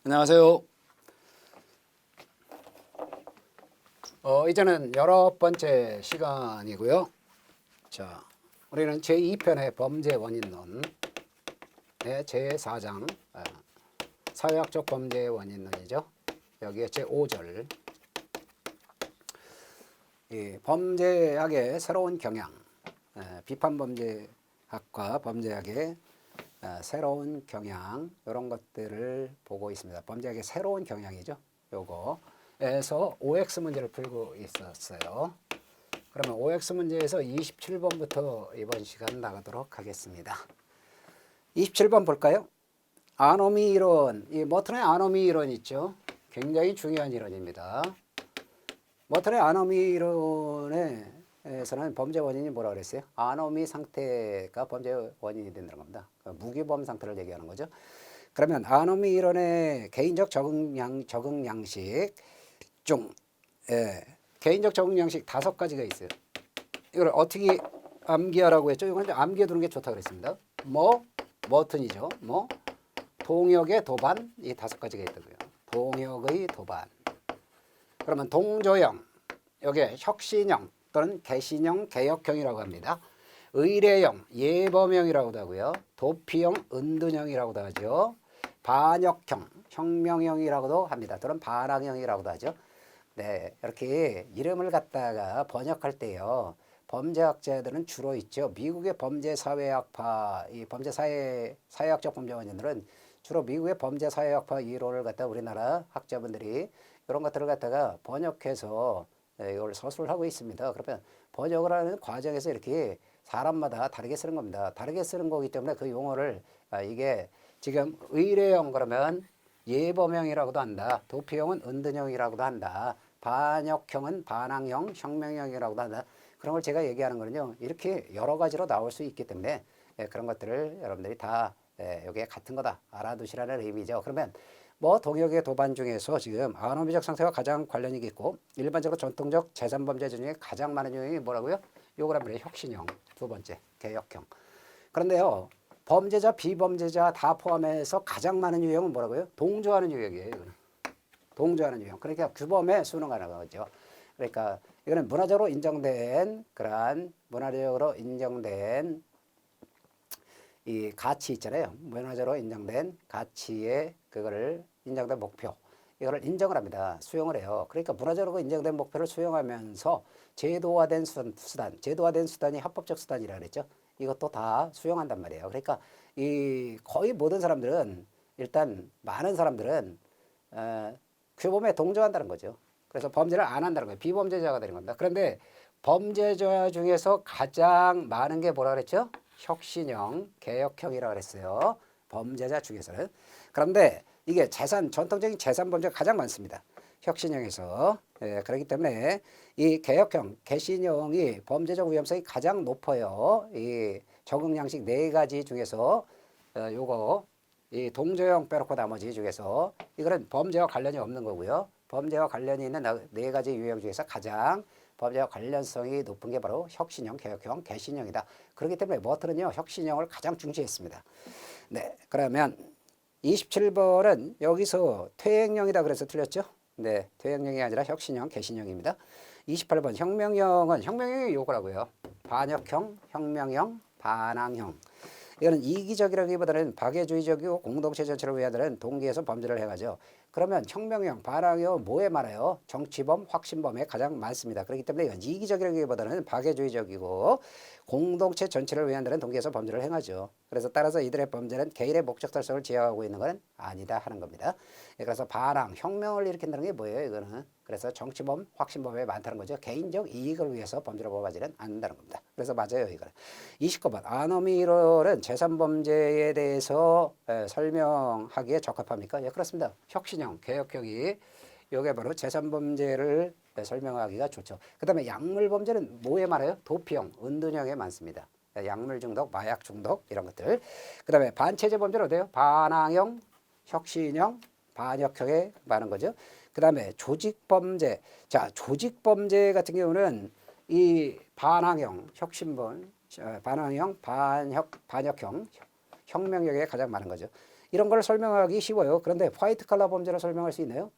안녕하세요. 이제는 10번째 시간이고요. 자, 우리는 제2편의 범죄 원인론의 제4장 사회학적 범죄 원인론이죠. 여기에 제5절 이 범죄학의 새로운 경향, 비판범죄학과 범죄학의 새로운 경향 이런 것들을 보고 있습니다. 범죄학의 새로운 경향이죠. 요거에서 OX 문제를 풀고 있었어요. 그러면 OX 문제에서 27번부터 이번 시간 나가도록 하겠습니다. 27번 볼까요? 아노미 이론, 이 머튼의 아노미 이론 있죠. 굉장히 중요한 이론입니다. 머튼의 아노미 이론에서는 범죄 원인이 뭐라 그랬어요? 아노미 상태가 범죄 원인이 된다는 겁니다. 무규범 상태를 얘기하는 거죠. 그러면 아노미 이론의 개인적 적응 양식 중 개인적 적응 양식 5가지가 있어요. 이걸 어떻게 암기하라고 했죠? 이건 암기해 두는 게 좋다고 그랬습니다. 머튼이죠. 동역의 도반, 이 5가지가 있다고요. 동역의 도반. 그러면 동조형, 여기에 혁신형 또는 개신형, 개혁형이라고 합니다. 의례형, 예범형이라고도 하고요. 도피형, 은둔형이라고도 하죠. 반역형, 혁명형이라고도 합니다. 또는 반항형이라고도 하죠. 네, 이렇게 이름을 갖다가 번역할 때요. 범죄학자들은 주로 있죠. 미국의 범죄사회학파, 이 사회학적 범죄 원인들은 주로 미국의 범죄사회학파 이론을 갖다 우리나라 학자분들이 이런 것들을 갖다가 번역해서 이걸 서술하고 있습니다. 그러면 번역을 하는 과정에서 이렇게 사람마다 다르게 쓰는 겁니다. 다르게 쓰는 거기 때문에 그 용어를 이게 지금 의례형 그러면 예범형이라고도 한다. 도피형은 은둔형이라고도 한다. 반역형은 반항형, 혁명형이라고도 한다. 그런 걸 제가 얘기하는 거는요. 이렇게 여러 가지로 나올 수 있기 때문에 그런 것들을 여러분들이 다 여기에 같은 거다 알아두시라는 의미죠. 그러면 동역의 도반 중에서 지금 아노미적 상태와 가장 관련이 있고 일반적으로 전통적 재산범죄 중에 가장 많은 유형이 뭐라고요? 요걸 한번 혁신형, 두 번째 개혁형. 그런데요. 범죄자, 비범죄자 다 포함해서 가장 많은 유형은 뭐라고요? 동조하는 유형이에요. 이거는. 동조하는 유형. 그러니까 규범에 순응하는 거죠. 그러니까 이거는 문화적으로 인정된 그러한 문화적으로 인정된 이 가치 있잖아요. 문화적으로 인정된 가치의 그거를 인정된 목표. 이거를 인정을 합니다. 수용을 해요. 그러니까 문화적으로 인정된 목표를 수용하면서 제도화된 수단, 제도화된 수단이 합법적 수단이라 그랬죠. 이것도 다 수용한단 말이에요. 그러니까 이 거의 모든 사람들은 일단 많은 사람들은 규범에 동조한다는 거죠. 그래서 범죄를 안 한다는 거예요. 비범죄자가 되는 겁니다. 그런데 범죄자 중에서 가장 많은 게 뭐라 그랬죠? 혁신형, 개혁형이라고 그랬어요. 범죄자 중에서는. 그런데 이게 전통적인 재산 범죄가 가장 많습니다. 혁신형에서. 그렇기 때문에 이 개혁형, 개신형이 범죄적 위험성이 가장 높아요. 이 적응 양식 4가지 중에서 이 동조형 빼놓고 나머지 중에서 이거는 범죄와 관련이 없는 거고요. 범죄와 관련이 있는 4가지 유형 중에서 가장 범죄와 관련성이 높은 게 바로 혁신형, 개혁형, 개신형이다. 그렇기 때문에 머튼은요, 혁신형을 가장 중시했습니다. 네, 그러면 27번은 여기서 퇴행형이다 그래서 틀렸죠? 네, 퇴행형이 아니라 혁신형, 개신형입니다. 28번 혁명형이 요거라고요. 반역형, 혁명형, 반항형. 이거는 이기적이라기보다는 박애주의적이고 공동체 전체를 위하는 동기에서 범죄를 해가죠. 그러면 혁명형, 반항형 뭐에 많아요? 정치범, 확신범에 가장 많습니다. 그렇기 때문에 이건 이기적이라기보다는 박애주의적이고 공동체 전체를 위한다는 동기에서 범죄를 행하죠. 그래서 따라서 이들의 범죄는 개인의 목적 달성을 지향하고 있는 것은 아니다 하는 겁니다. 그래서 반항, 혁명을 일으킨다는 게 뭐예요? 이거는 그래서 정치범, 확신범에 많다는 거죠. 개인적 이익을 위해서 범죄를 범하지는 않는다는 겁니다. 그래서 맞아요, 이거는. 29번 아노미 이론은 재산범죄에 대해서 설명하기에 적합합니까? 예, 그렇습니다. 혁신형, 개혁형이 이게 바로 재산범죄를 설명하기가 좋죠. 그 다음에 약물범죄는 뭐에 많아요? 도피형, 은둔형에 많습니다. 약물 중독, 마약 중독 이런 것들. 그 다음에 반체제 범죄는 어때요? 반항형, 혁신형, 반역형에 많은 거죠. 그 다음에 조직범죄. 자, 조직범죄 같은 경우는 이 반항형, 혁신범, 반항형, 반역형, 혁명형에 가장 많은 거죠. 이런 걸 설명하기 쉬워요. 그런데 화이트 칼라 범죄를 설명할 수 있나요?